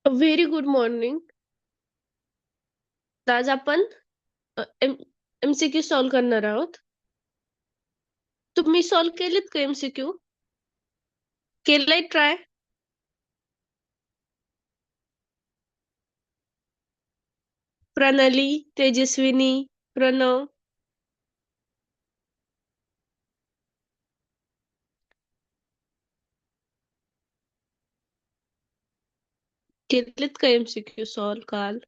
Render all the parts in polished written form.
Very good morning. आज आपण MCQ solve करणार आहोत. तुम्ही सॉल्व्ह केलेत का एमसीक्यू? केलंय ट्राय? प्रणाली, तेजस्विनी, प्रणव, केलेत का एमसीक्यू सॉल्व्ह काल?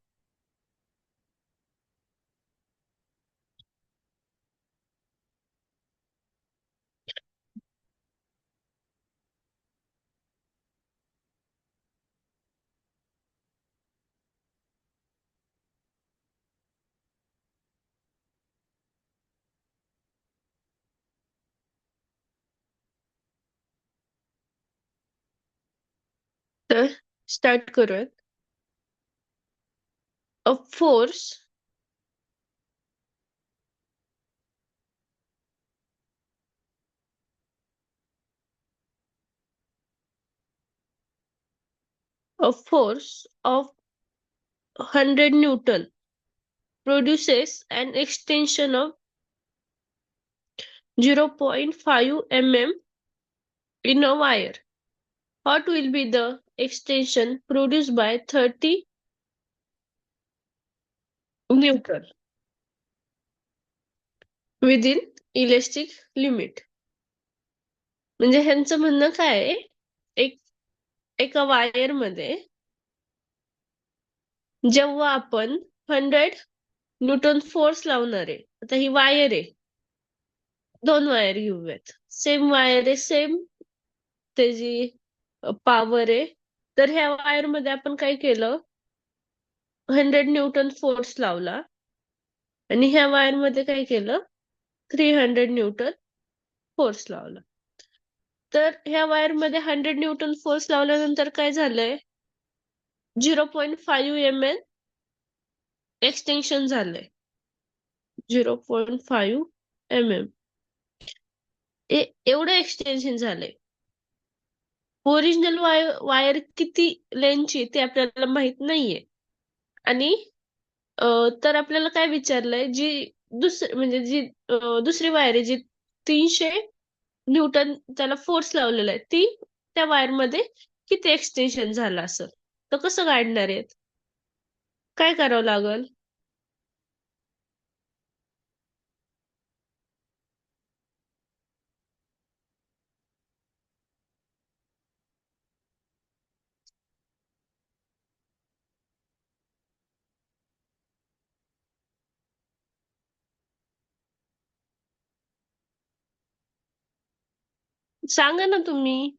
तर स्टार्ट करूयात. A force of 100 Newton produces an extension of 0.5 mm in a wire. What will be the extension produced by 30 Newton within elastic limit? म्हणजे ह्यांचं म्हणणं काय आहे, एक एका वायर मध्ये जेव्हा आपण 100 न्यूटन फोर्स लावणार आहे. आता ही वायर आहे, दोन वायर घेऊयात. सेम वायर आहे, सेम त्याची पॉवर आहे. तर ह्या वायर मध्ये आपण काय केलं, 100 न्यूटन फोर्स लावला आणि ह्या वायर मध्ये काय केलं, 300 न्यूटन फोर्स लावला. तर ह्या वायर मध्ये 100 न्यूटन फोर्स लावल्यानंतर काय झालंय, 0.5 mm एक्सटेन्शन झालंय. 0.5 mm एवढं एक्सटेन्शन झालंय. ओरिजिनल वायर किती लेंथची ते आपल्याला माहित नाहीये. आणि तर आपल्याला काय विचारलंय, जी दुसरी वायर आहे, जी 300 न्यूटन त्याला फोर्स लावलेला आहे, ती त्या वायर मध्ये किती एक्सटेन्शन झालं असं. तर कसं काढणार आहेत, काय करावं लागल? सांगा ना तुम्ही.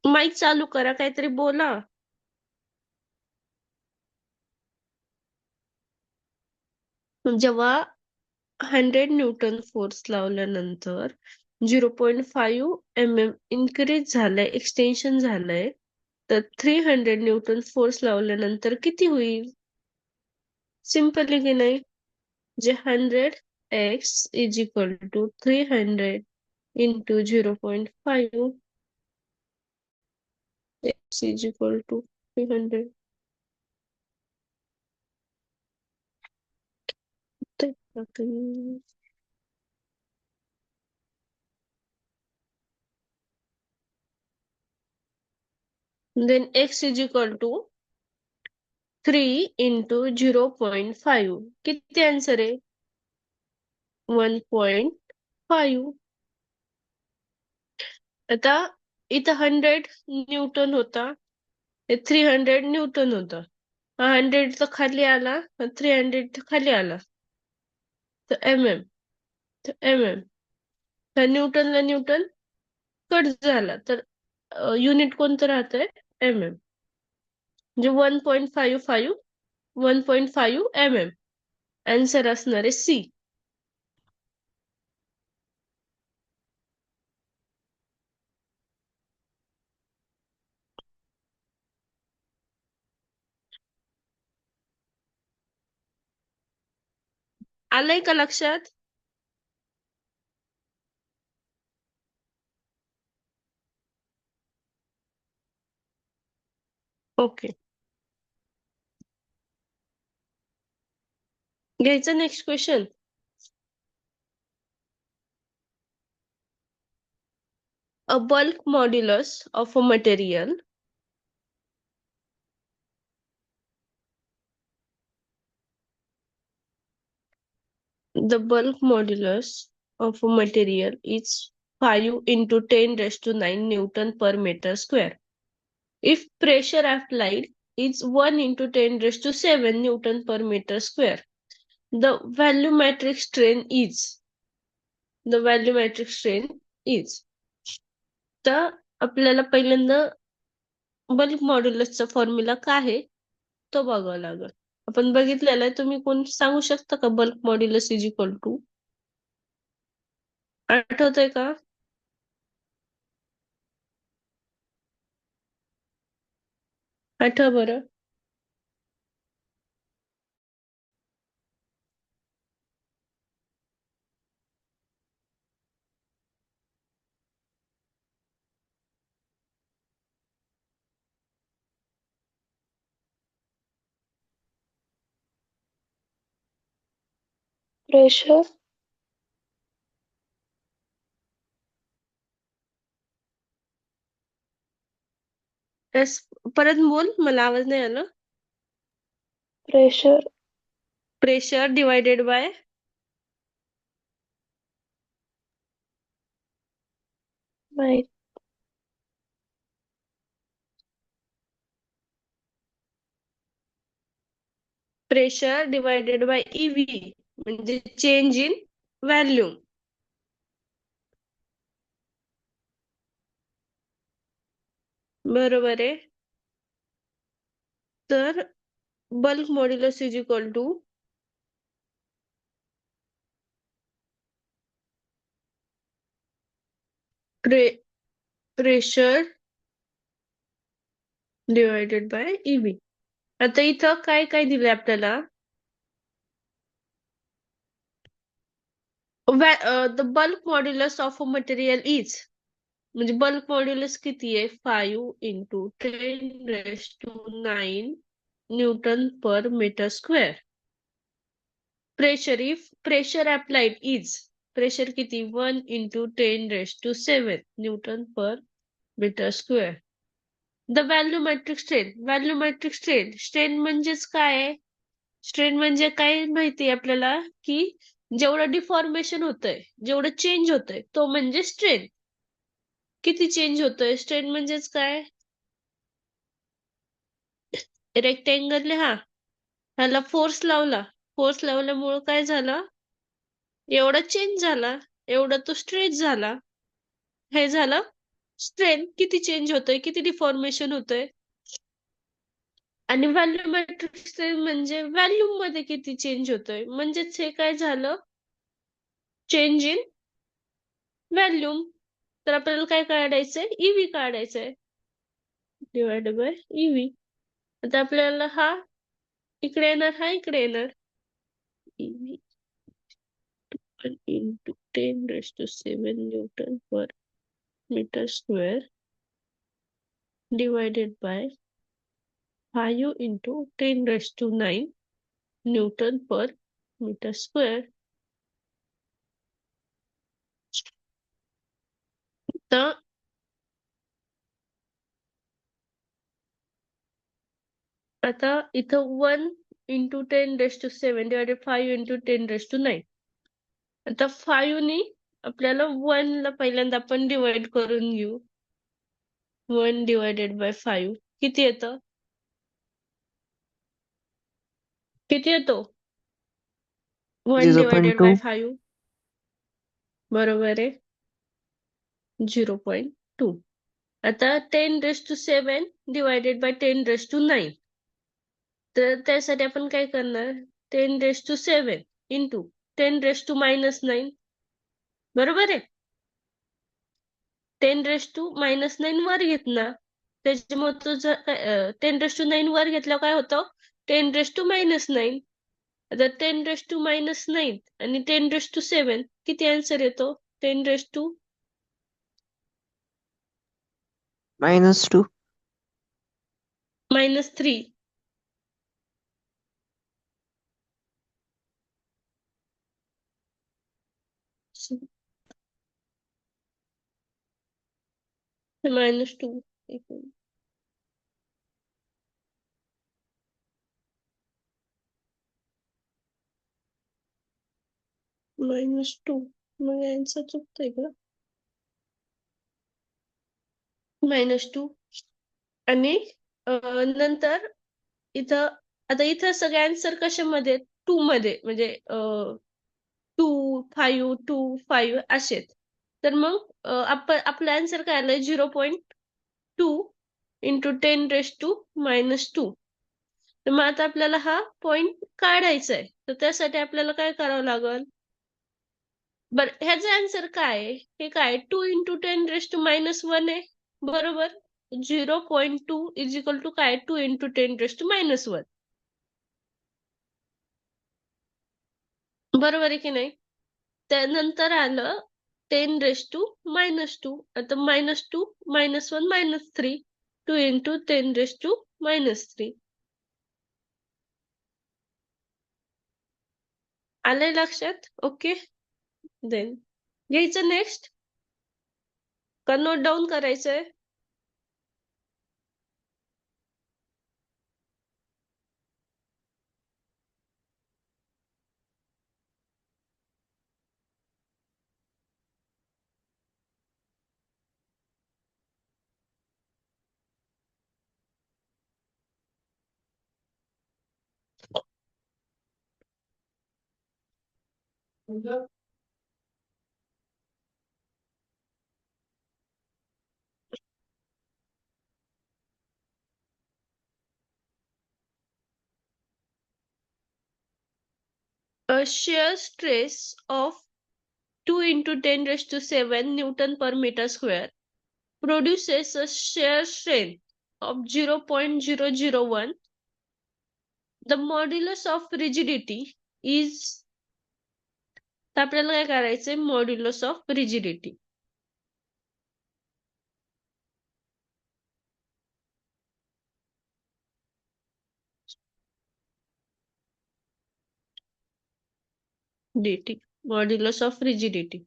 माईक चालू करा, काहीतरी बोला. जेव्हा 100 न्यूटन फोर्स लावल्यानंतर 0.5 mm इन्क्रीज झालंय, एक्सटेन्शन झालंय. तर 300 न्यूटन फोर्स लावल्यानंतर किती होईल? सिंपल आहे की नाही? जे 100x is equal to 300 into 0.5 x is equal to 300. Then x is equal to 3 into 0.5. किती आन्सर आहे? 1.5. आता इथं 100 न्यूटन होता, 300 न्यूटन होता. 100 तर खाली आला, 300 तर खाली आला. तर mm, तर mm. तर न्यूटनला न्यूटन कट झाला, तर युनिट कोणतं राहतंय? mm. म्हणजे 1.55 mm. आन्सर असणार आहे सी. आलंय का लक्षात? ओके. घ्यायचं next question. A bulk modulus of a material the bulk modulus of a material is 5 into 10 raised to 9 Newton per meter square. If pressure applied is 1 into 10 raised to 7 Newton per meter square, the volumetric strain is तर आपल्याला पहिल्यांदा bulk मॉड्युलसचा formula काय आहे तो बघावा लागेल. आपण बघितलेला आहे. तुम्ही कोण सांगू शकता का bulk modulus is equal to? आठवतंय का? आठवा बरं. प्रेशर परत बोल, मला आवाज नाही आला. Pressure divided by pressure divided by EV म्हणजे चेंज इन व्हॅल्यूम. बरोबर आहे. तर bulk modulus is equal to pressure divided by EV. आता इथं काय काय दिलंय आपल्याला? The bulk modulus of a material is म्हणजे बल्क मॉड्युलस किती आहे? 5 into 10 raised to 9 newton per metre square. Pressure if pressure applied is pressure किती? 1 into 10 raised to 7 newton per metre square. The volumetric strain म्हणजेच काय? Strain म्हणजे काय माहिती आपल्याला की जेवढं डिफॉर्मेशन होतंय, जेवढं चेंज होतंय तो म्हणजे स्ट्रेन. किती चेंज होतोय? स्ट्रेन म्हणजेच काय? रेक्टेंगल लिहा. ह्याला फोर्स लावल्यामुळे काय झालं? एवढा चेंज झाला, एवढा तो स्ट्रेच झाला. हे झालं स्ट्रेन. किती चेंज होतोय, किती डिफॉर्मेशन होतंय. आणि व्हॅल्यूमेट्रिक स्ट्रेन म्हणजे व्हॅल्यूम मध्ये किती चेंज होतोय. म्हणजेच हे काय झालं? Change in volume. तर आपल्याला काय काढायचंय? ईव्ही काढायचंय डिवाइड बाय ईव्ही. आता आपल्याला हा इकडे येणार, हा इकडे येणार. EV into 10 raised to 7 Newton per meter square divided by 5 into 10 raised to 9 Newton per meter square. तर आता इथं 1 into 10 raised to 7 divided 5 into 10 raised to 9. आता 5 ने आपल्याला 1 ला पहिल्यांदा आपण डिवाइड करून घेऊ. 1 divided by 5 किती येतं? किती येतो? 1 divided by 5 बरोबर आहे 0.2. आता 10 raised to 7 divided by 10 raised to 9. तर त्यासाठी आपण काय करणार? 10 raised to 7 into 10 raised to -9. बरोबर आहे. 10 raised to -9 वर घेतला. त्याच्यामुळे तुझं 10 raised to 9 वर घेतल्यावर काय होतं? 10 raised to -9. आता 10 raised to -9 आणि 10 raised to 7 किती आन्सर येतो? 10 raised to -2. -3. -2. -2. मग आन्सर चुकतोय का? -2 आणि नंतर इथं आता इथं सगळे आन्सर कशामध्ये 2 मध्ये म्हणजे 2, 5, 2, 5 असेच. तर मग आपलं आन्सर काय आलंय 0.2 इंटू 10⁻⁻². तर मग आता आपल्याला हा पॉइंट काढायचा आहे. तर त्यासाठी आपल्याला काय करावं लागेल? बरं ह्याचा आन्सर काय आहे? हे काय 2 इंटू 10⁻⁻1 आहे. बरोबर? 0.2 इज इक्वल टू काय 2 इंटू 10⁻⁻1. बरोबर आहे की नाही? त्यानंतर आलं 10⁻². आता -2, -1, -3. 2 इंटू 10⁻⁻3. आलंय लक्षात? ओके. देन घ्यायचं नेक्स्ट का नोट डाऊन करायचंय? A shear stress of 2 into 10⁻⁷ Newton per meter square produces a shear strength of 0.001. The modulus of rigidity is. तर आपल्याला काय करायचंय? Modulus of rigidity. dt. Modulus of rigidity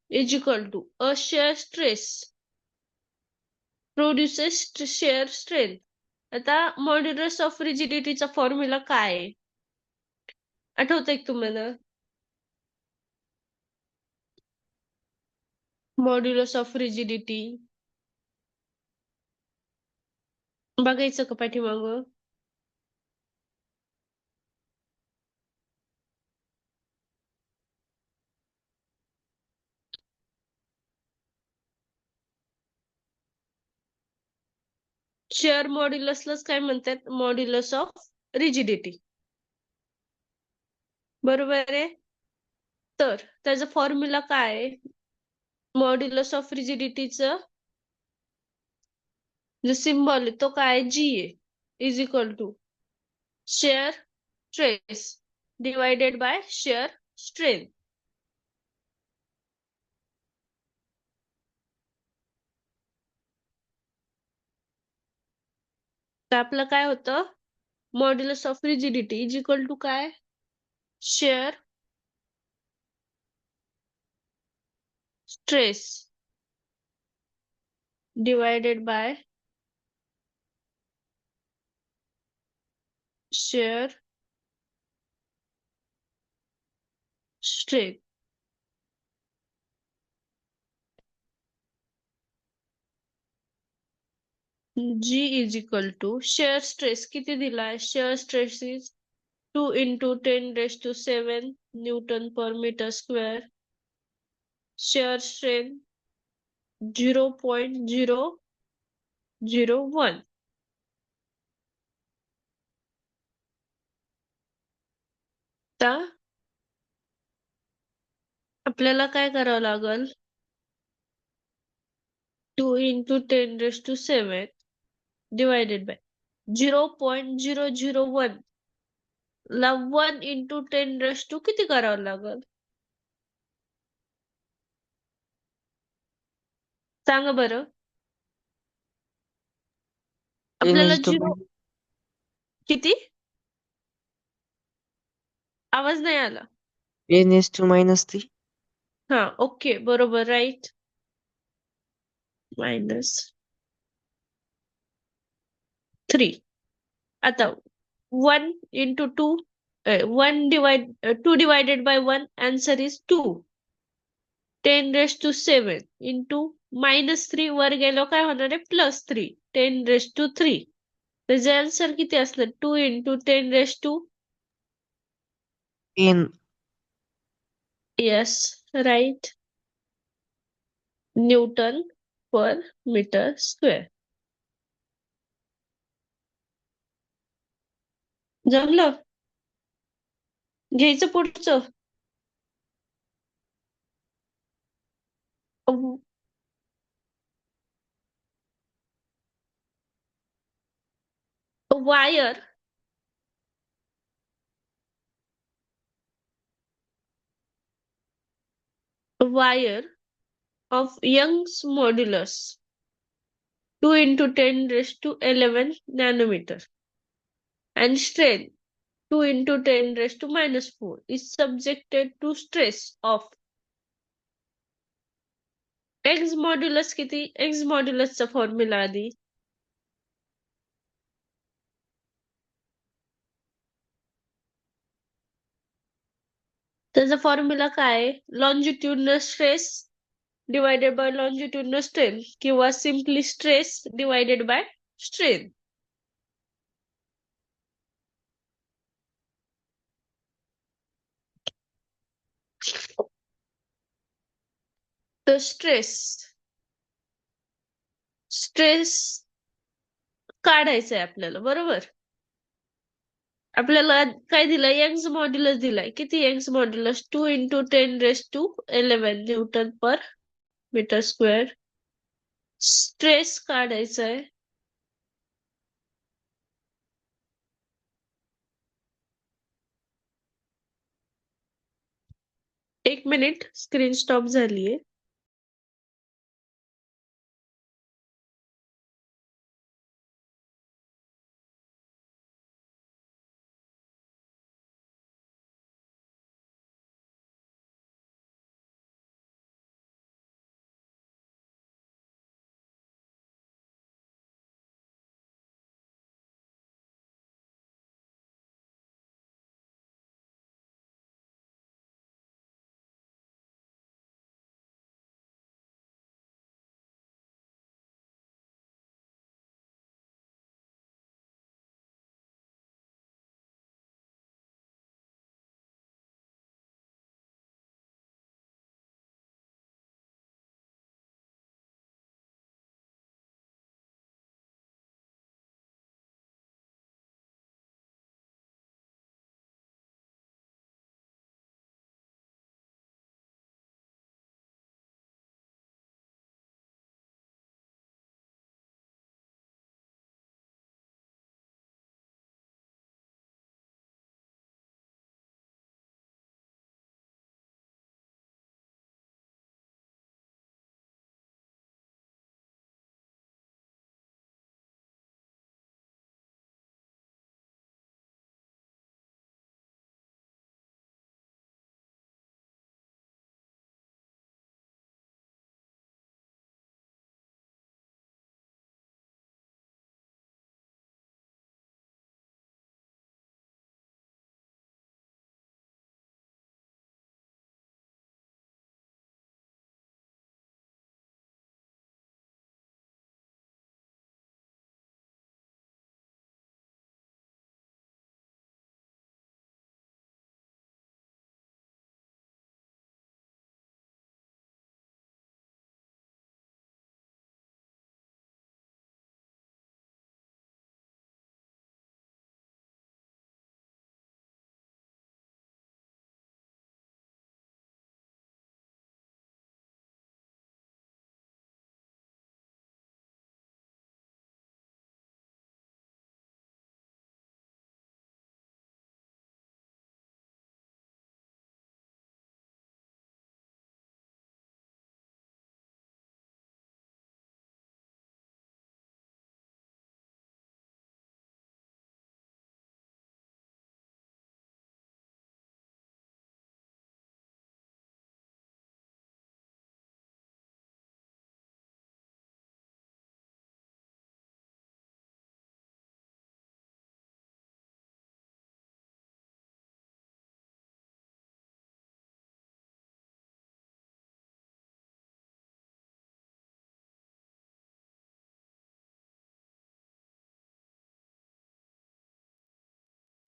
is equal to a shear stress produces shear strength. आता modulus of रिजिडिटीचा formula काय आहे? आठवतंय का तुम्हाला? मॉड्युलस ऑफ रिजिडिटी बघायचं का पाठीमागं? शेअर मॉड्युलसलाच काय म्हणतात? Modulus of rigidity. बरोबर आहे? तर त्याचा फॉर्म्युला काय आहे? मॉड्युलस ऑफ रिजिडिटीचं जो सिम्बॉल आहे तो काय? जी आहे is equal to shear stress divided by shear strength. तर आपलं काय होतं? Modulus of rigidity is equal to काय? Shear stress divided by shear strength. G is equal to shear stress किती दिलाय? Shear stress is 2 into 10⁻⁷ newton per metre square. Shear strength 0.001. आता आपल्याला काय करावं लागल? 2 इंटू 10⁻⁷ डिवायडेड बाय 0.001 ला 1 into 10⁻² किती करावं लागल? सांगा बरं. आपल्याला 10⁻². किती? आवाज नाही आला. n⁻³ हा, ओके, बरोबर, राईट. -3. आता 1 × 2, 2 divided by 1, answer is 2. 10⁻⁷ into -3 वर गेलो काय होणार आहे? +3. 10⁻³ त्याचे आन्सर किती असणार? 2 × 10⁻². 10. Yes, right. Newton per metre square. जमलं? घ्यायचं पुढचं. Wire of Young's modulus 2 × 10⁻11 nanometer and strain 2 × 10⁻⁻4 is subjected to stress of Young's modulus किती? Young's modulus चा फॉर्म्युला आधी. त्याचा फॉर्म्युला काय आहे? Longitudinal stress divided by longitudinal strain किंवा simply stress divided by strain. तर स्ट्रेस काढायचं आहे आपल्याला, बरोबर? आपल्याला काय दिलंय? यंग्स मॉड्युलस दिलाय. किती Young's modulus? 2 × 10⁻11 newton per metre square. Stress काढायचा आहे. एक मिनिट, स्क्रीन स्टॉप झालीये.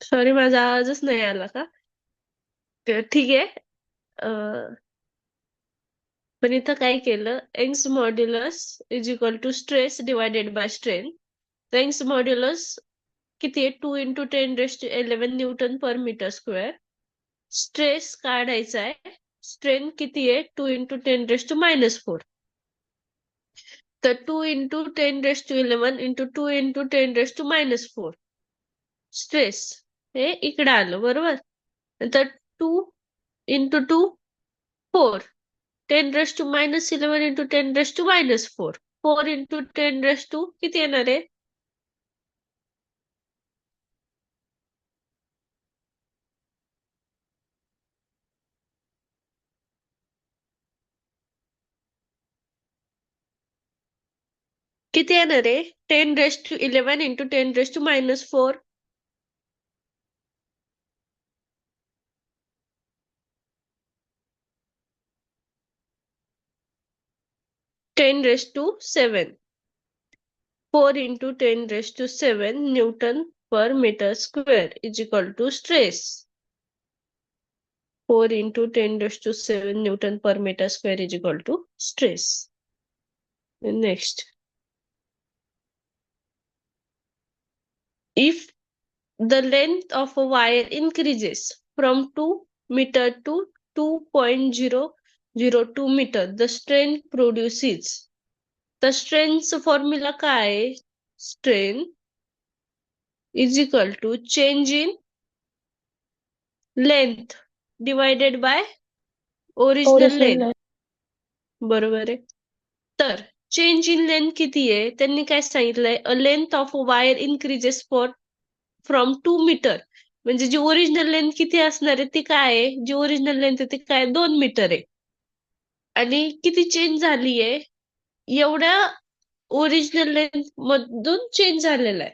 सॉरी, माझा आवाजच नाही आला का? ठीक आहे. अं, पण इथं काय केलं, Young's modulus is equal to stress divided by strain. Young's modulus किती आहे? 2 × 10⁻11 newton per metre square. Stress काढायचा आहे. स्ट्रेन किती आहे? 2 × 10⁻⁻4. तर 2 × 10⁻11 इंटू 2 × 10⁻⁻4 स्ट्रेस हे इकडे आलं, बरोबर? तर 2 × 2 4. 10⁻⁻11 इंटू 10⁻⁻4. 4 × 10⁻2 किती येणार आहे? किती येणार आहे? 10⁻11 into 10⁻⁻4. 10⁻7. 4 × 10⁻7 newton per metre square is equal to stress. 4 × 10⁻7 newton per meter square is equal to stress. Next, if the length of a wire increases from 2 meter to 2.002 meter, the strain produces. The strain's formula काय आहे? Strain is equal to change in length divided by original length. बरोबर आहे. तर change in length किती आहे? त्यांनी काय सांगितलंय? A length of a wire increases from 2 metre. म्हणजे जी ओरिजिनल लेंथ किती असणार आहे ती काय आहे? जी ओरिजिनल लेंथ आहे ती काय? 2 मीटर आहे. आणि किती चेंज झाली आहे? एवढ्या ओरिजिनल लेंथ मधून चेंज झालेला आहे.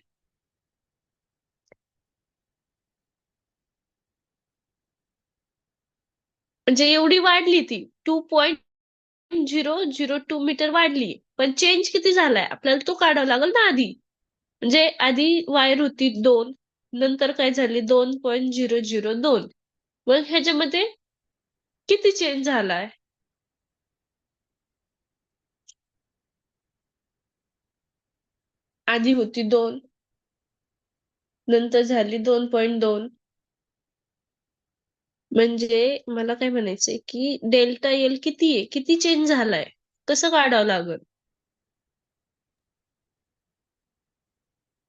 म्हणजे एवढी वाढली ती 2.002 मीटर वाढली. पण चेंज किती झालाय आपल्याला तो काढावा लागेल ना आधी. म्हणजे आधी वायर होती 2, नंतर काय झाली 2.002. मग ह्याच्यामध्ये किती चेंज झालाय? आधी होती 2, नंतर झाली 2.2. म्हणजे मला काय म्हणायचंय की डेल्टा एल किती आहे? किती चेंज झालाय? कसं काढावं लागेल?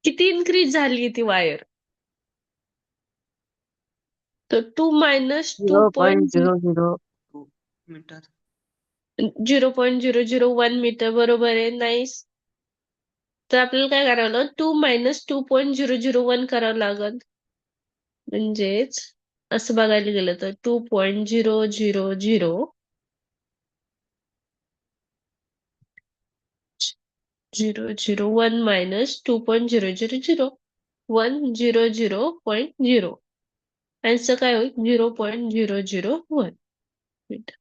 किती इन्क्रीज झाली ती वायर? तर 2 मायनस 0.002 मीटर. 0.001 मीटर, बरोबर आहे. नाईस. तर आपल्याला काय करावं लागेल? 2 मायनस 2.001 करावं लागेल. म्हणजेच असं बघायला गेलं तर 2.000 मायनस 2.000 आन्सर काय होईल? 0.001 मीटर.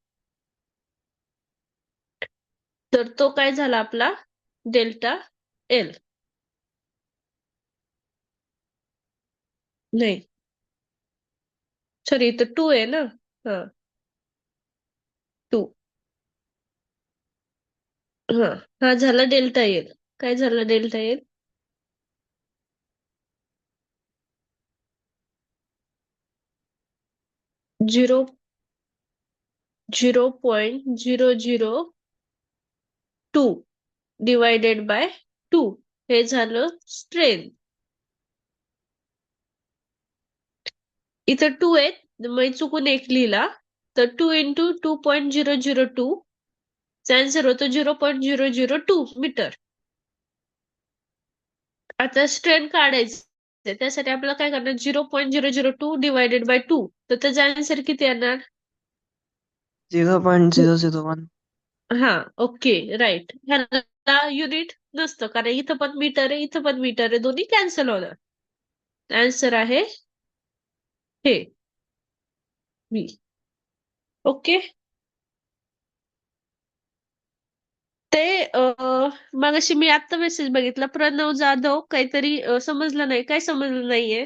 तर तो काय झाला आपला? Delta L. नाही, सॉरी, इथं 2 आहे ना. हा, 2. हा, हा झाला डेल्टा एल. काय झालं डेल्टा एल? 0.002 डिवायडेड बाय 2 हे झालं स्ट्रेन. इथं 2 आहेत, मग चुकून एक लिहिला. तर 2 × 2.002 चा आन्सर होतो 0.002 मीटर. आता स्ट्रेन काढायचं त्यासाठी आपल्याला काय करणार? 0.002 डिवायडेड बाय 2. तर त्याचा आन्सर किती येणार? 0.001. हा, ओके, राईट. ह्याला युनिट नसतं कारण इथं पण मीटर आहे, इथं पण मीटर आहे, दोन्ही कॅन्सल होणार. आन्सर आहे हे व्ही. ओके. ते मगाशी मी आत्ता मेसेज बघितला, प्रणव जाधव काहीतरी समजलं नाही. काय समजलं नाहीये?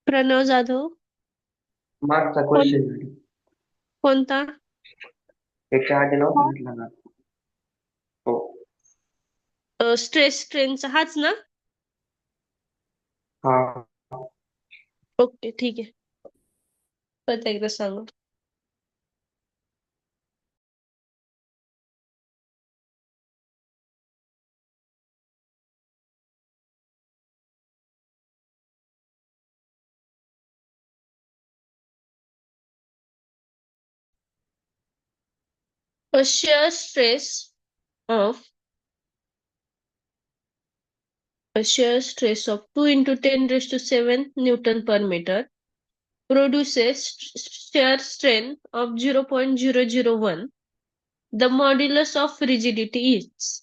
प्रणव जाधव. मागचा कोण क्वेश्चन कोणता? त्याच्या आधी नव्हता भेटला ना. हो. स्ट्रेस स्ट्रेनचा हाच ना? हा. ओके ठीक आहे. परत एकदा सांगा. A shear stress of 2 into 10 raised to 7 Newton per meter produces shear strain of 0.001. The modulus of rigidity is.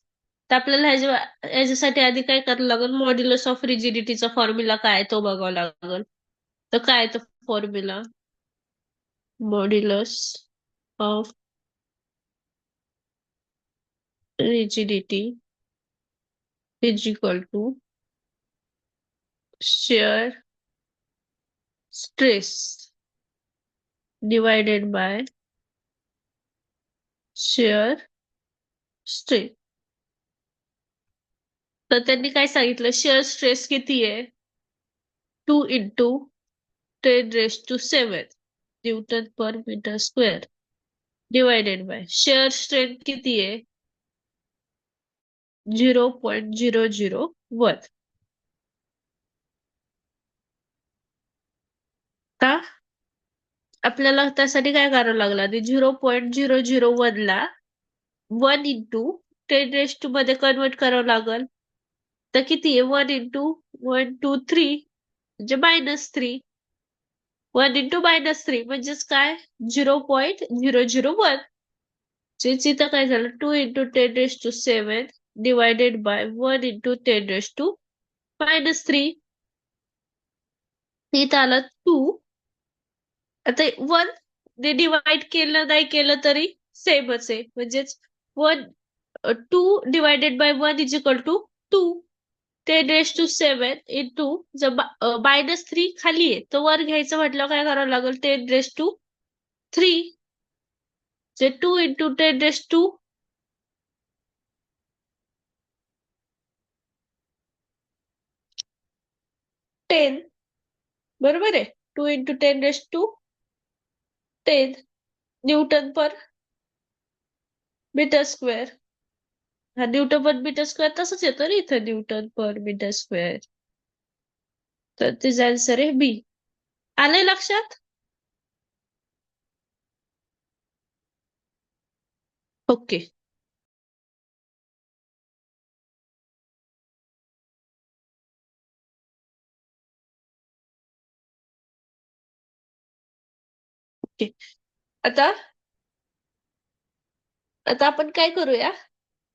तर आपल्याला ह्याच्यासाठी आधी काय करावं लागेल? मॉड्युलस ऑफ रिजिडिटीचा फॉर्म्युला काय आहे तो बघावा लागेल. तर काय तो formula? Modulus of rigidity is equal to shear stress divided by shear strain. तर त्यांनी काय सांगितलं? shear stress किती आहे? 2 into 10 raised to 7 Newton per meter square divided by shear strain किती आहे? 0.001. का आपल्याला त्यासाठी काय करावं लागलं? आधी 0.001 ला 1 into 10 raised to मध्ये कन्वर्ट करावं लागल. तर किती आहे? 1 into 1 2 3 म्हणजे -3. 1 into -3 म्हणजेच काय? 0.001. इथं काय झालं? 2 into 10 raised to 7 divided by 1 into 10 raised to -3. इथं आलं 2. आता 1 ने डिवाइड केलं नाही केलं तरी सेमच आहे. म्हणजेच 2 divided by 1 is equal to 2. 10 raised to 7 into जर -3 खाली आहे तर वर घ्यायचं म्हटलं काय करावं लागेल? 10 raised to 3. जे 2 into 10 raised to 10 बरोबर आहे. 2 into 10 raised to 10 newton per metre square. हा न्यूटन पर मीटर स्क्वेअर तसंच येतो ना इथं न्यूटन पर मीटर स्क्वेअर. तर तिचा आन्सर आहे बी. आलंय लक्षात? ओके. ओके. आता आपण काय करूया?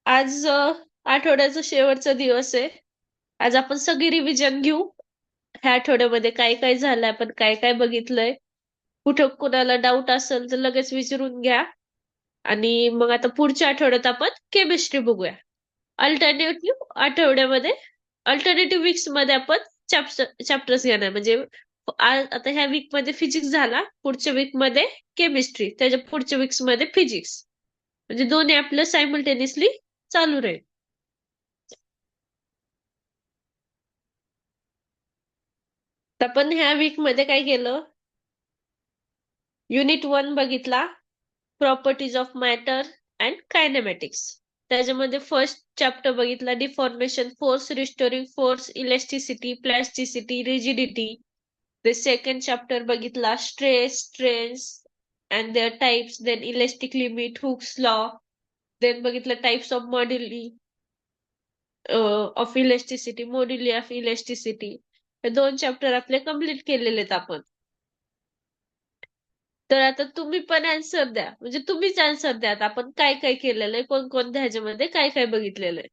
आज आठवड्याचा शेवटचा दिवस आहे. आज आपण सगळी रिव्हिजन घेऊ. ह्या आठवड्यामध्ये काय काय झालंय, आपण काय काय बघितलंय. कुठं कुणाला डाऊट असेल तर लगेच विचारून घ्या. आणि मग आता पुढच्या आठवड्यात आपण केमिस्ट्री बघूया. अल्टरनेटिव्ह आठवड्यामध्ये अल्टरनेटिव्ह वीक्स मध्ये आपण चॅप्टर्स घेणार. म्हणजे आता ह्या वीक मध्ये फिजिक्स झाला, पुढच्या वीक मध्ये केमिस्ट्री, त्याच्या पुढच्या वीक्स मध्ये फिजिक्स. म्हणजे दोन्ही आपलं सायमल्टेनियसली चालू राहील. आपण ह्या वीक मध्ये काय केलं? युनिट 1 बघितला, properties of matter and kinematics. त्याच्यामध्ये फर्स्ट चॅप्टर बघितला deformation force, restoring force, elasticity, plasticity, rigidity. The second chapter बघितला stress, strains and their types, then elastic limit, Hooke's law, then बघितलं types of moduli of elasticity, moduli of elasticity. हे 2 chapter आपले complete केलेले आहेत आपण. तर आता तुम्ही पण आन्सर द्या. म्हणजे तुम्हीच आन्सर द्या. आपण काय काय केलेलं आहे, कोणकोणत्या ह्याच्यामध्ये काय काय बघितलेलं आहे.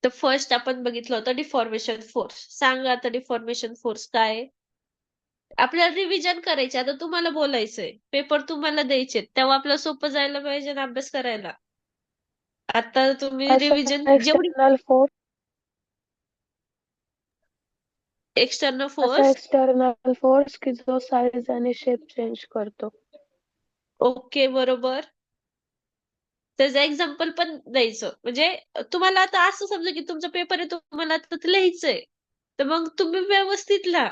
तर फर्स्ट आपण बघितलं होतं डिफॉर्मेशन फोर्स. सांगा आता डिफॉर्मेशन फोर्स काय आहे? आपल्याला रिव्हिजन करायचे. आता तुम्हाला बोलायचंय, पेपर तुम्हाला द्यायचे, तेव्हा आपल्याला सोपं जायला पाहिजे ना अभ्यास करायला. आता तुम्ही असा रिव्हिजन जेवढी external force external external force की जो साईज आणि शेप चेंज करतो. ओके बरोबर. त्याचं एक्झाम्पल पण द्यायचं. म्हणजे तुम्हाला आता असं समजा की तुमचा पेपर आहे, तुम्हाला आता ते लिहायचंय. तर मग तुम्ही व्यवस्थित लिहा,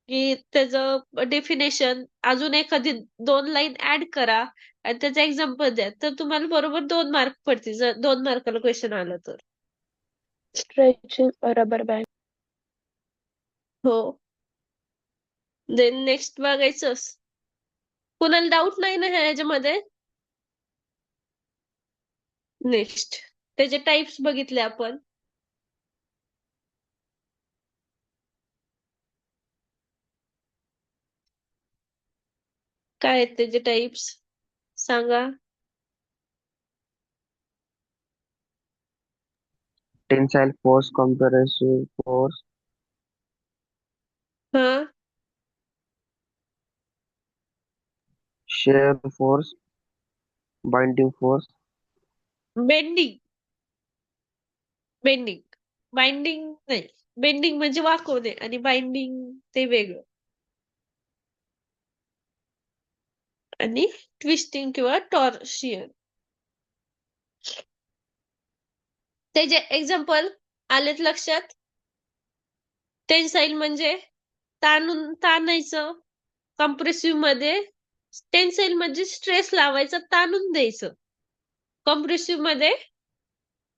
की त्याचं डेफिनेशन अजून एखादी 2 लाईन ऍड करा आणि त्याचं एक्झाम्पल द्या. तर तुम्हाला बरोबर 2 मार्क पडतील, जर 2 मार्काला क्वेश्चन आलं तर. Stretching rubber band. हो. देन नेक्स्ट बघायचं. कुणाला डाऊट नाही ना ह्याच्यामध्ये? नेक्स्ट त्याचे टाइप्स बघितले आपण. काय आहेत त्याचे टाइप्स सांगा. टेन्साइल फोर्स, कॉम्प्रेसिव फोर्स, हा, shear force, binding force. Bending. Bending binding नाही. बेंडिंग म्हणजे वाकवणे आणि बाइंडिंग ते वेगळं. आणि ट्विस्टिंग किंवा टॉर्शियन. त्याचे एक्झाम्पल आलेत लक्षात? टेन्साईल म्हणजे ताणायचं. कॉम्प्रेसिव्ह मध्ये टेन्साईल म्हणजे स्ट्रेस लावायचा, ताणून द्यायचं. कॉम्प्रेसिव्ह मध्ये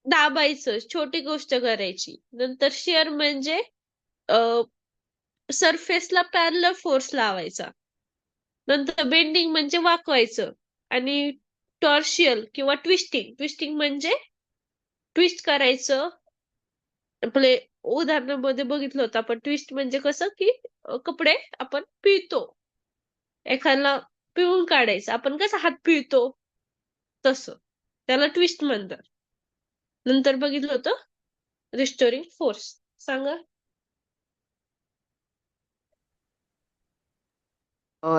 दाबायचं, छोटी गोष्ट करायची. नंतर शिअर म्हणजे सरफेसला पॅरलल फोर्स लावायचा. नंतर बेंडिंग म्हणजे वाकवायचं. आणि टॉर्शियल किंवा ट्विस्टिंग म्हणजे ट्विस्ट करायचं. आपले उदाहरणामध्ये बघितलं होतं आपण. ट्विस्ट म्हणजे कसं की कपडे आपण पिळतो, एखाद्याला पिळून काढायचं. आपण कसं हात पिळतो तसं, त्याला ट्विस्ट म्हणतात. नंतर बघितलं होतं रिस्टोरिंग फोर्स. सांगा.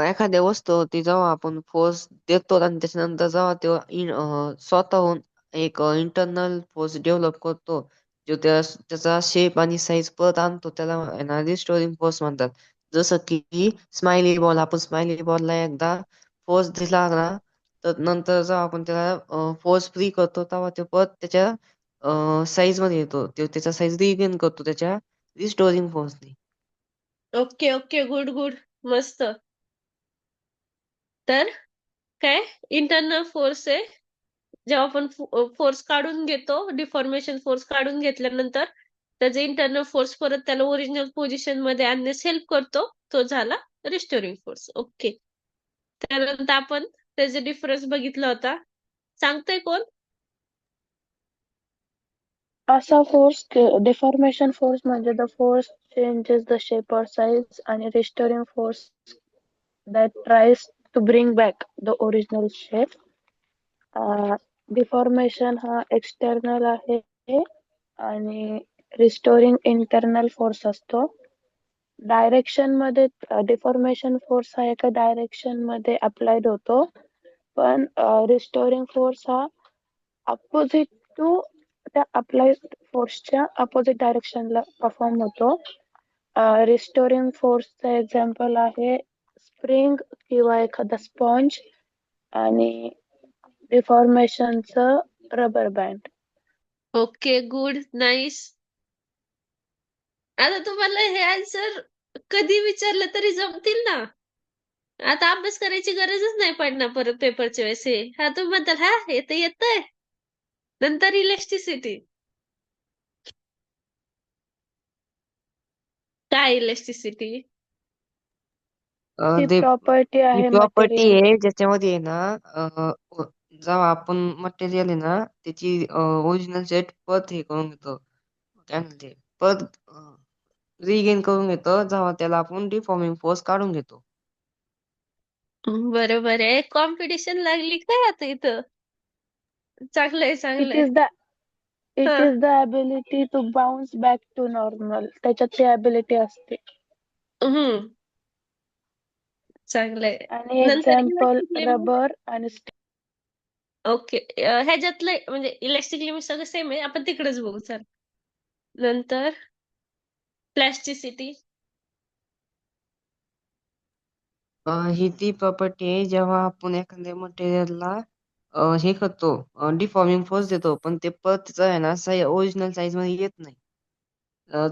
एखाद्या वस्तूवरती जेव्हा आपण फोर्स देतो आणि त्याच्यानंतर जेव्हा तो स्वतःहून एक इंटरनल फोर्स डेव्हलप करतो, जो त्याचा शेप आणि साईज परत आणतो, त्याला रिस्टोरिंग फोर्स म्हणतात. जसं की स्माइली बॉल, आपण स्माइली बॉलला एकदा फोर्स दिला ना, तर नंतर जेव्हा आपण त्याला फोर्स फ्री करतो, तेव्हा तो परत त्याच्या साईज मध्ये येतो. तो त्याचा साईज रिगेन करतो त्याच्या रिस्टोरिंग फोर्सने. ओके ओके, गुड गुड, मस्त. तर काय इंटरनल फोर्स आहे, जेव्हा आपण फोर्स काढून घेतो, डिफॉर्मेशन फोर्स काढून घेतल्यानंतर त्याचे इंटरनल फोर्स परत त्याला ओरिजिनल पोझिशन मध्ये आणण्यास हेल्प करतो, तो झाला रिस्टोरिंग फोर्स. ओके. त्यानंतर आपण त्याचे डिफरन्स बघितला होता. सांगतोय कोण? असा फोर्स डिफॉर्मेशन फोर्स म्हणजे the force changes the shape और साइज, आणि restoring force that tries to bring back the original shape. Deformation हा एक्सटर्नल आहे आणि रिस्टोरिंग इंटरनल फोर्स असतो. डायरेक्शन मध्ये डिफॉर्मेशन फोर्स हा एका डायरेक्शन मध्ये अप्लाइड होतो, पण रिस्टोरिंग फोर्स हा अपोजिट टू त्या अप्लाइड फोर्सच्या अपोजिट डायरेक्शनला परफॉर्म होतो. रिस्टोरिंग फोर्सचा एक्झाम्पल आहे स्प्रिंग किंवा एखादा स्पॉन्ज, आणि डिफॉर्मेशनचं rubber band. Okay, good, nice. आता तुम्हाला हे आन्सर कधी विचारलं तरी जमतील ना. आता अभ्यास करायची गरजच नाही पडणार परत पेपरच्या वेळेस. हा तुम्ही म्हणताल हा हे तर येतंय. नंतर इलेस्टिसिटी. काय इलेस्टिसिटी? ही ते प्रॉपर्टी ही आहे प्रॉपर्टी मटेरियल. आहे ज्याच्यामध्ये आहे ना, जेव्हा आपण मटेरियल आहे ना, त्याची ओरिजिनल सेट परत हे करून घेतो, काय म्हणते, परत रिगेन करून घेतो जेव्हा त्याला आपण डिफॉर्मिंग फोर्स काढून घेतो. बरोबर आहे. कॉम्पिटिशन लागली काय आता इथं? चांगलंय इट चांगलंय. इज द इट हा, is the ability to bounce back to normal. त्याच्यात ती ॲबिलिटी असते. हम्म, चांगलंय. आणि नंतर एक्झाम्पल इलेक्ट्रिक लिंब. रबर आणि ओके. ह्याच्यातलं म्हणजे इलेस्टिक लिमिट सगळं सेम आहे. आपण तिकडेच बघू चल. नंतर प्लॅस्टिसिटी. ही ती प्रॉपर्टी आहे जेव्हा आपण एखाद्या मटेरियलला हे करतो, डिफॉर्मिंग फोर्स देतो, पण ते परत त्याचा आहे ना ओरिजिनल साईज मध्ये येत नाही.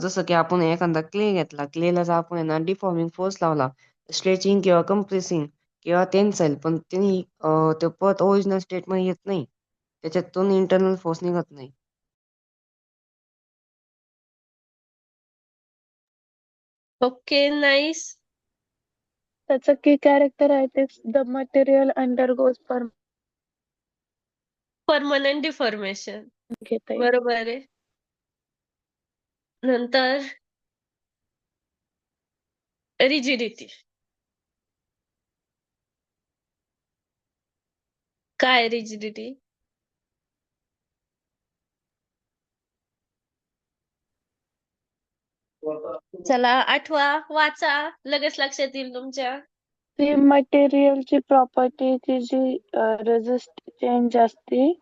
जसं की आपण एखादा क्ले घेतला, क्लेला जर आपण आहे ना डिफॉर्मिंग फोर्स लावला, स्ट्रेचिंग किंवा कम्प्रेसिंग किंवा टेन्साईल, पण त्यांनी ते परत ओरिजिनल स्टेट मध्ये येत नाही. त्याच्यातून इंटरनल फोर्स निघत नाही. Okay, nice. त्याचं की कॅरेक्टर आहे ते the material undergoes permanent deformation. घेता येईल. बरोबर आहे. नंतर रिजिडिटी. काय रिजिडिटी? चला आठवा, वाचा, लगेच लक्षात येईल तुमच्या. ती मटेरियलची प्रॉपर्टी की जी रेजिस्ट चेंज असते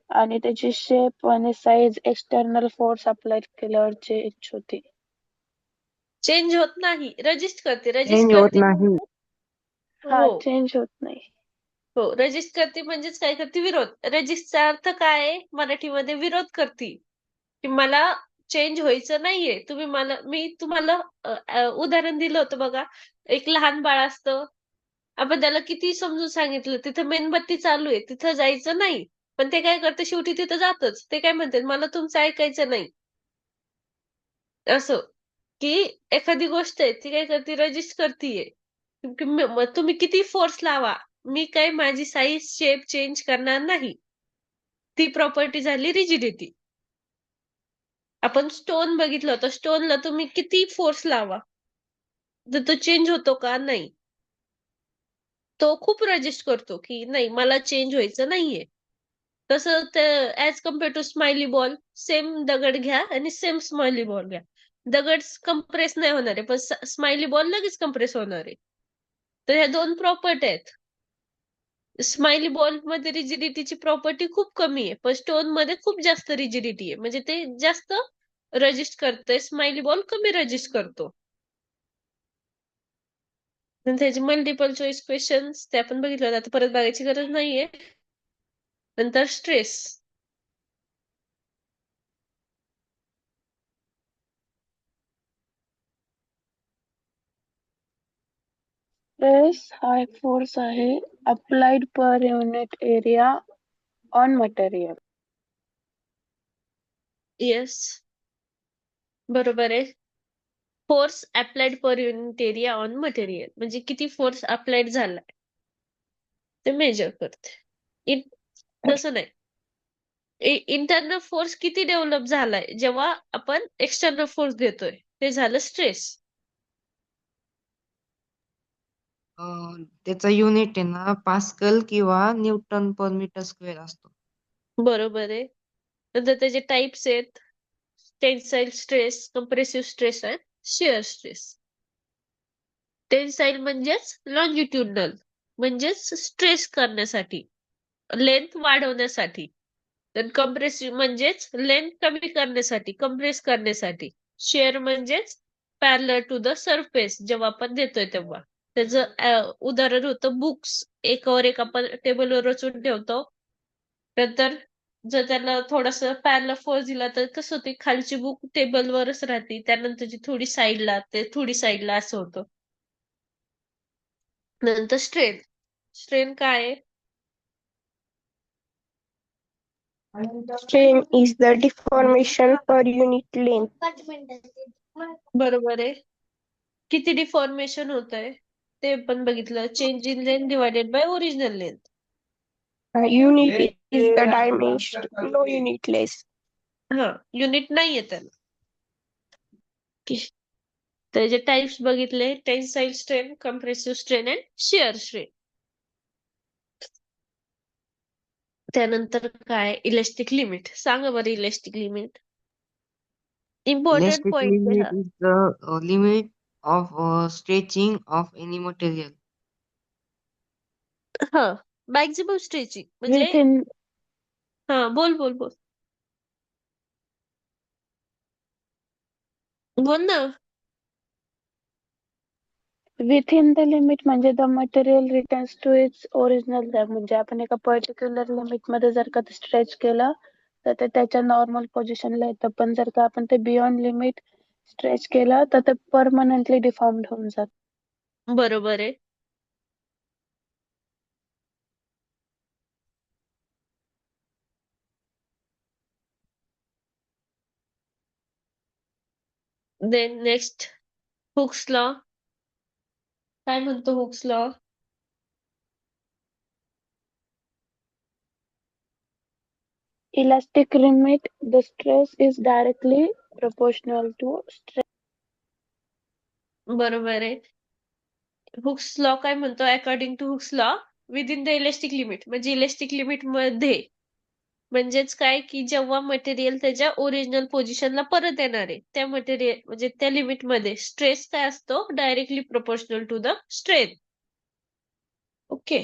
आणि त्याची शेप आणि साईज एक्सटर्नल फोर्स अप्लाय केल्यावर चेंज होते. चेंज होत नाही, रजिस्ट करते. रजिस्ट चेंज होत करते नाही. म्हणजे हा, हो चेंज होत नाही. हो, रजिस्ट करते म्हणजेच काय करते? विरोध. रजिस्टचा अर्थ काय आहे मराठीमध्ये? विरोध करते. की मला चेंज व्हायचं नाहीये. मी तुम्हाला उदाहरण दिलं होतं बघा. एक लहान बाळ असतं. आपण त्याला किती समजून सांगितलं, तिथं मेणबत्ती चालू आहे, तिथं जायचं नाही. पण ते काय करतं? शेवटी तिथं जातच. ते काय म्हणतात? मला तुमचं ऐकायचं नाही. असं. की एखादी गोष्ट आहे, ती काय करते? रजिस्ट करतीये. तुम्ही किती फोर्स लावा, मी काय माझी साईज, शेप चेंज करणार नाही. ती प्रॉपर्टी झाली रिजिडिटी. आपण स्टोन बघितलं होतं. स्टोनला तुम्ही किती फोर्स लावा, तर तो चेंज होतो का? नाही. तो खूप रजिस्ट करतो, की नाही मला चेंज व्हायचं नाहीये. तसं as compare to smiley ball, same दगड घ्या आणि सेम स्माइली बॉल घ्या. दगड कंप्रेस नाही होणार आहे, पण स्माइली बॉल लगेच कंप्रेस होणार आहे. तर ह्या 2 प्रॉपर्टी आहेत. स्माइली बॉल मध्ये रिजिडिटीची प्रॉपर्टी खूप कमी आहे, पण स्टोन मध्ये खूप जास्त रिजिडिटी आहे. म्हणजे ते जास्त रजिस्ट करतंय, स्माइली बॉल कमी रजिस्ट करतो. नंतर त्याचे मल्टिपल चॉईस क्वेश्चन्स ते आपण बघितलं होतं, आता परत बघायची गरज नाहीये. नंतर स्ट्रेस. स्ट्रेस हा एक फोर्स आहे applied per unit area on material. Yes, बरोबर आहे. Force applied per unit area on material म्हणजे किती फोर्स अप्लाइड झालाय ते मेजर करते. तसं नाही. इंटरनल फोर्स किती डेव्हलप झालाय जेव्हा आपण एक्सटर्नल फोर्स देतोय, ते झालं स्ट्रेस. त्याचा युनिट आहे ना पास्कल किंवा न्यूटन पर मीटर स्क्वेअर असतो. बरोबर आहे. नंतर त्याचे टाइप्स आहेत: टेन्साईल स्ट्रेस, कंप्रेसिव्ह स्ट्रेस आणि शिअर स्ट्रेस. टेन्साईल म्हणजेच लॉन्जिट्युडनल, म्हणजेच स्ट्रेस करण्यासाठी, लेंथ वाढवण्यासाठी. तर कंप्रेसिव्ह म्हणजेच लेंथ कमी करण्यासाठी, कम्प्रेस करण्यासाठी. शिअर म्हणजेच पॅरलर टू द सरफेस जेव्हा आपण देतोय तेव्हा. त्याचं उदाहरण होतं बुक्स. एकावर एक आपण टेबलवर रचून ठेवतो. नंतर जर त्याला थोडासा पॅरलर फोर्स दिला तर कसं होते? खालची बुक टेबलवरच राहते, त्यानंतरची थोडी साईडला, ते थोडी साईडला असं होतं. नंतर स्ट्रेन. स्ट्रेन काय आहे? Strain is the deformation per unit length. बरोबर आहे. किती डिफॉर्मेशन होत आहे ते पण बघितलं. Change in length divided by original length. Unit is the dimension, no unit less. हा, युनिट नाहीये त्याला. त्याचे टाइप्स बघितले: tensile strain, compressive strain and shear strain. त्यानंतर काय? Elastic limit. सांगा बरं elastic limit. Important Elastic point आहे हा. limit is the limit of stretching of any material. हा, मॅक्झिमम स्ट्रेचिंग म्हणजे Within हा बोल बोल बोल बोल ना. within the limit म्हणजे the material returns to its original depth. म्हणजे आपण एका पर्टिक्युलर लिमिट मध्ये जर का स्ट्रेच केलं तर ते त्याच्या नॉर्मल पोझिशनला येतं. पण जर का आपण ते बियॉन्ड लिमिट स्ट्रेच केलं तर ते परमनंटली डिफॉर्म्ड होऊन जातं. बरोबर आहे. Then next Hooke's law. काय म्हणतो Hooke's law? Elastic limit, the stress is directly proportional to stress. बरोबर आहे. हुक्स लॉ काय म्हणतो? According to Hooke's law within the elastic limit म्हणजे इलेस्टिक लिमिट मध्ये म्हणजेच काय की जेव्हा मटेरियल त्याच्या ओरिजिनल पोझिशनला परत येणार आहे त्या मटेरियल म्हणजे त्या लिमिट मध्ये स्ट्रेस काय असतो directly proportional to the strain. Okay.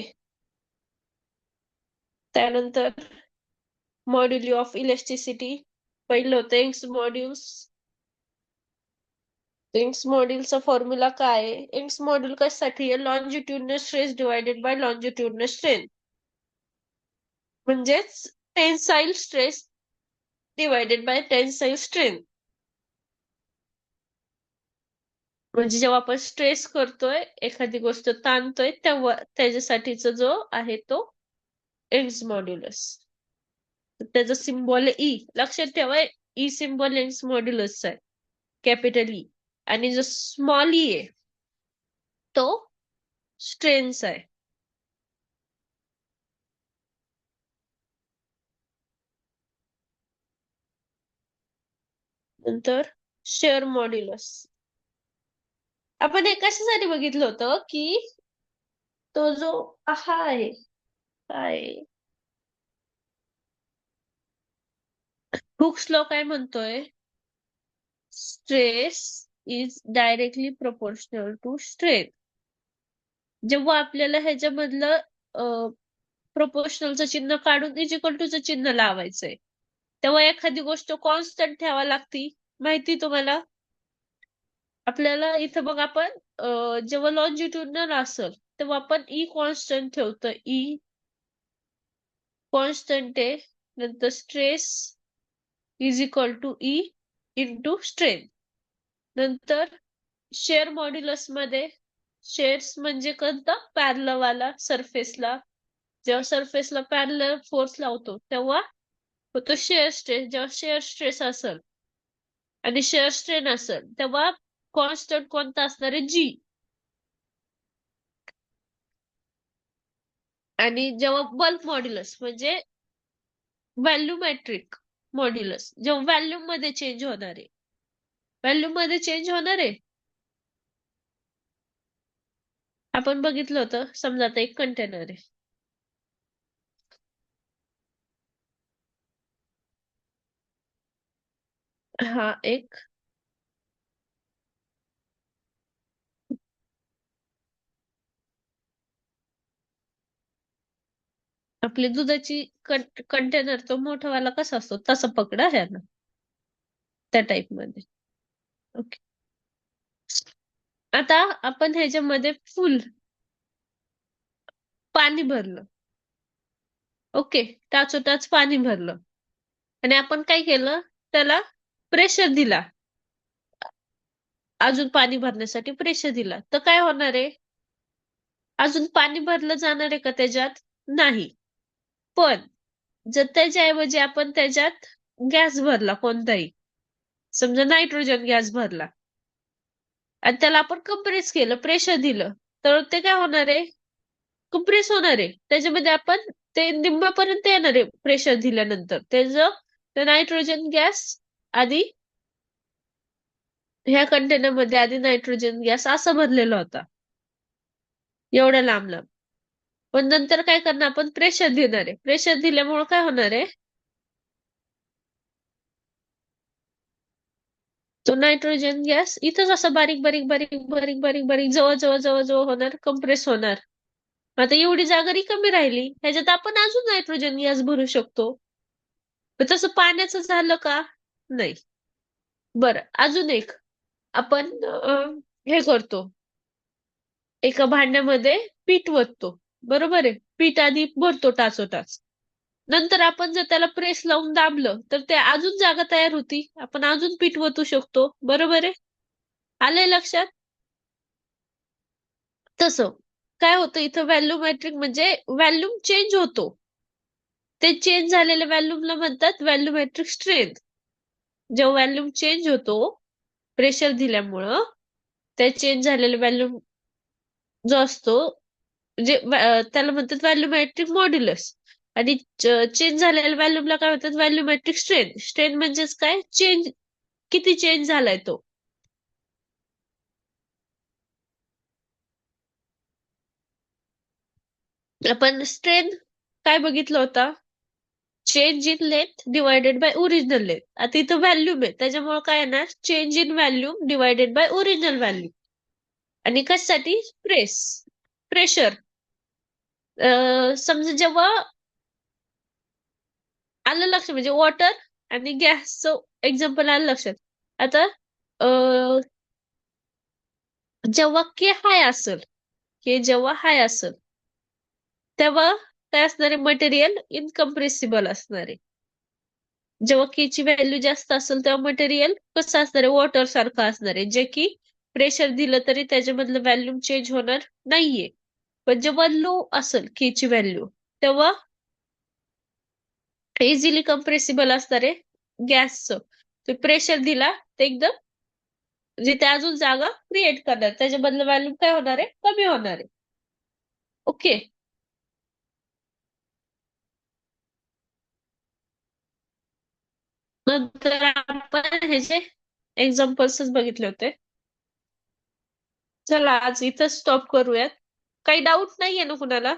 त्यानंतर मॉड्युली ऑफ इलेस्टिसिटी पहिलं होतं यंग्स मॉड्यूल्स. यंग्स मॉड्यूलचा फॉर्म्युला काय आहे? यंग्स मॉड्यूल कशासाठी आहे? Longitudinal stress divided by longitudinal strain म्हणजेच tensile stress divided by tensile strain. म्हणजे जेव्हा आपण स्ट्रेस करतोय एखादी गोष्ट ताणतोय तेव्हा त्याच्यासाठीचा जो आहे तो यंग्स मॉड्यूलस. त्याचा सिम्बॉल आहे ई. लक्षात ठेवा ई सिम्बॉल यंग्स मॉड्यूलस आहे कॅपिटल ई आणि जो स्मॉल ई आहे तो स्ट्रेन्स आहे. नंतर शेअर मॉड्यूलस. आपण हे कशासाठी बघितलं होतं की तो जो हा आहे काय हुक्स लॉ काय म्हणतोय? Stress is directly proportional to strain. जेव्हा आपल्याला ह्याच्यामधलं प्रोपोर्शनलचं चिन्ह काढून इज इक्वल टूचं चिन्ह लावायचंय तेव्हा एखादी गोष्ट कॉन्स्टंट ठेवा लागती. माहिती तुम्हाला? आपल्याला इथं बघ आपण जेव्हा लॉन्जिट्युडनल असेल तेव्हा आपण ई कॉन्स्टंट ठेवतो. ई कॉन्स्टंट आहे नंतर stress is equal to E into strain. नंतर शेअर मॉड्युलस मध्ये शेअर्स म्हणजे कोणता? पॅरलल वाला सरफेसला जेव्हा सरफेसला पॅरलल फोर्स लावतो तेव्हा होतो शेअर स्ट्रेस. जेव्हा शेअर स्ट्रेस असेल आणि शेअर स्ट्रेन असेल तेव्हा कॉन्स्टंट कोणता असणार आहे? जी. आणि जेव्हा बल्क मॉड्युलस म्हणजे व्हॅल्यूमेट्रिक मॉड्युलस जेव्हा व्हॅल्यूम मध्ये चेंज होणार आहे. व्हॅल्यूम मध्ये चेंज होणार आहे. आपण बघितलं होतं समजा आता एक कंटेनर आहे. हा एक आपली दुधाची कंटेनर तो मोठावाला कसा असतो तसा पकडा ह्याला त्या टाइप मध्ये. ओके. आता आपण ह्याच्यामध्ये फुल पाणी भरलं. ओके. टाचोटाच पाणी भरलं आणि आपण काय केलं त्याला प्रेशर दिला. अजून पाणी भरण्यासाठी प्रेशर दिला तर काय होणार आहे? अजून पाणी भरलं जाणार आहे का त्याच्यात? नाही. पण जर त्याच्याऐवजी आपण त्याच्यात गॅस भरला कोणताही समजा नायट्रोजन गॅस भरला आणि त्याला आपण कंप्रेस केलं प्रेशर दिलं तर ते काय होणार आहे? कंप्रेस होणार आहे. त्याच्यामध्ये आपण ते निम्म्यापर्यंत येणार आहे प्रेशर दिल्यानंतर. ते नायट्रोजन गॅस आधी ह्या कंटेनरमध्ये आधी नायट्रोजन गॅस असा भरलेला होता एवढ्या लांब लांब. पण नंतर काय करणार आपण प्रेशर देणार आहे. प्रेशर दिल्यामुळे काय होणार आहे? तो नायट्रोजन गॅस इथंच असा बारीक बारीक बारीक बारीक बारीक बारीक जवळ जवळ जवळ जवळ होणार कंप्रेस होणार आता एवढी जागा रिकामी राहिली, ह्याच्यात आपण अजून नायट्रोजन गॅस भरू शकतो. पण तसं पाण्याचं झालं का? नाही. बरं, अजून एक आपण हे करतो. एका भांड्यामध्ये पीठ ओततो. बरोबर आहे? पीठ आधी भरतो टाचोटाच. नंतर आपण जर त्याला प्रेस लावून दाबलं, तर ते अजून जागा तयार होती. आपण अजून पीठ ओतू शकतो. बरोबर आहे? आलंय लक्षात? तसं. काय होतं इथं व्हॉल्यूमेट्रिक म्हणजे व्हॉल्यूम चेंज होतो. ते चेंज झालेल्या व्हॉल्यूमला म्हणतात व्हॉल्यूमेट्रिक स्ट्रेंथ. जेव्हा व्हॉल्यूम चेंज होतो, प्रेशर दिल्यामुळं, त्या चेंज झालेला व्हॉल्यूम जो असतो, म्हणजे त्याला म्हणतात व्हॉल्यूमेट्रिक मॉड्युलस. आणि चेंज झालेल्या व्हॉल्यूमला काय म्हणतात व्हॉल्यूमेट्रिक स्ट्रेंथ. स्ट्रेंथ म्हणजेच काय? चेंज किती चेंज झालाय तो. आपण स्ट्रेंथ काय बघितलं होता? Change in length divided by original length. आता इथं व्हॅल्यूम आहे, त्याच्यामुळे काय येणार? Change in volume divided by original value. आणि कशासाठी? प्रेशर. समजा जेव्हा आलं लक्षात म्हणजे वॉटर आणि गॅसचं एक्झाम्पल आलं लक्षात. आता जेव्हा के हाय असेल, के जेव्हा हाय असेल, तेव्हा काय असणार आहे? मटेरियल इनकम्प्रेसिबल असणार आहे. जेव्हा के ची व्हॅल्यू जास्त असेल तेव्हा मटेरियल कसं असणार आहे? वॉटर सारखं असणार आहे, जे की प्रेशर दिलं तरी त्याच्यामधलं व्हॅल्यूम चेंज होणार नाहीये. पण जेव्हा लो असेल के ची व्हॅल्यू, तेव्हा इझिली कम्प्रेसिबल असणार आहे गॅसचं. ते प्रेशर दिला ते एकदम म्हणजे ते अजून जागा क्रिएट करणार. त्याच्यामधलं व्हॅल्यूम काय होणार आहे? कमी होणार आहे. ओके. नंतर आपण ह्याचे एक्झाम्पल्सच बघितले होते. चला आज इथं स्टॉप करूयात. काही डाऊट नाहीये ना कुणाला?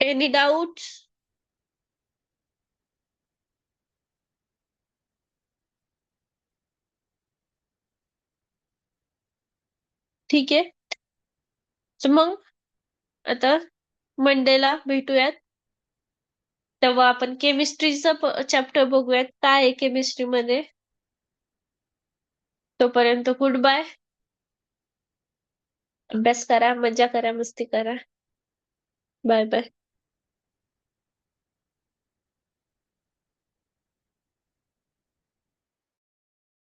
Any doubt? ठीक आहे. तर मग आता मंडेला भेटूयात. तेव्हा आपण केमिस्ट्रीचं चॅप्टर बघूयात. काय आहे केमिस्ट्रीमध्ये. तोपर्यंत गुड बाय. अभ्यास करा, मजा करा, मस्ती करा. Bye bye.